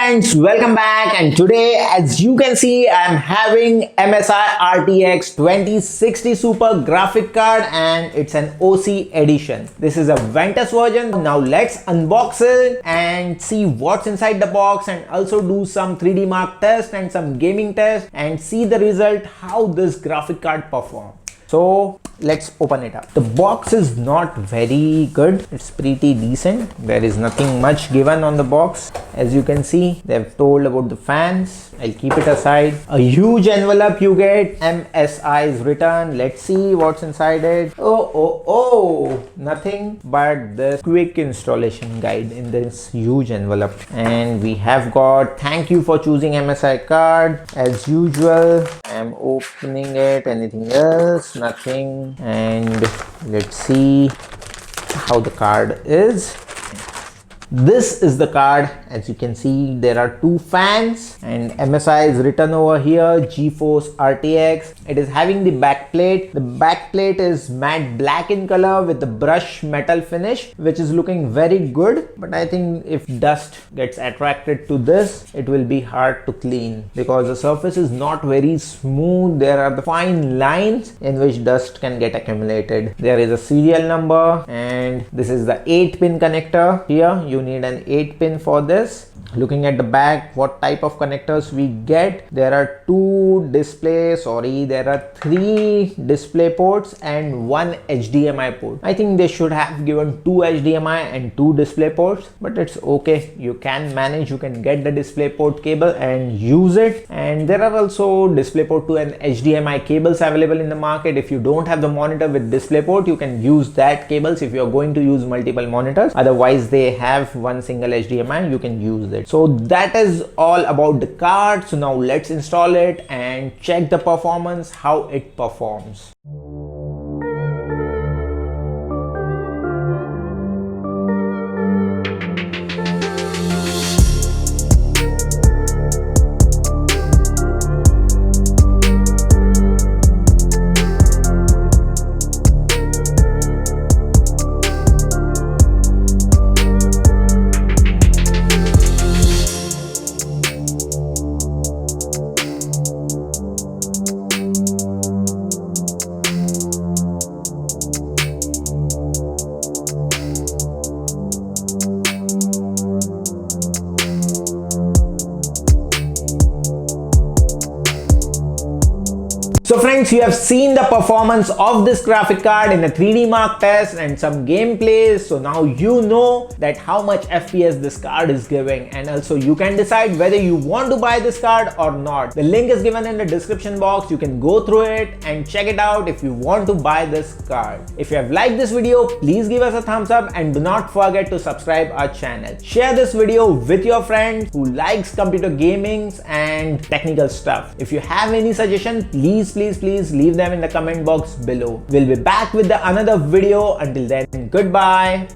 friends, welcome back, and today as you can see I am having MSI RTX 2060 Super graphic card and it's an OC edition. This is a Ventus version. Now let's unbox it and see what's inside the box and also do some 3D Mark test and some gaming test and see the result how this graphic card performs. So let's open it up. The box is not very good. It's pretty decent. There is nothing much given on the box. As you can see, they've told about the fans. I'll keep it aside. A huge envelope you get. MSI is written. Let's see what's inside it. Oh, nothing but this quick installation guide in this huge envelope. And we have got thank you for choosing MSI card. As usual, I'm opening it. Anything else? Nothing. And let's see how the card is. This is the card. As you can see, there are two fans and MSI is written over here, GeForce RTX. It is having the back plate. The back plate is matte black in color with the brush metal finish, which is looking very good. But I think if dust gets attracted to this, it will be hard to clean because the surface is not very smooth. There are the fine lines in which dust can get accumulated. There is a serial number and this is the 8-pin connector. Here you need an 8-pin for this. Looking at the back, what type of connectors we get, there are there are 3 display ports and 1 HDMI port. I think they should have given 2 HDMI and 2 display ports, but it's okay. You can manage, you can get the display port cable and use it. And there are also display port to an HDMI cables available in the market. If you don't have the monitor with display port, you can use that cables if you're going to use multiple monitors. Otherwise, they have one single HDMI, you can use it. So that is all about the card. So now let's install it and check the performance, how it performs. So friends, you have seen the performance of this graphic card in a 3D Mark test and some gameplays. So now you know that how much FPS this card is giving, and also you can decide whether you want to buy this card or not. The link is given in the description box. You can go through it and check it out if you want to buy this card. If you have liked this video, please give us a thumbs up and do not forget to subscribe our channel. Share this video with your friend who likes computer gaming and technical stuff. If you have any suggestion, please leave them in the comment box below. We'll be back with another video. Until then, goodbye.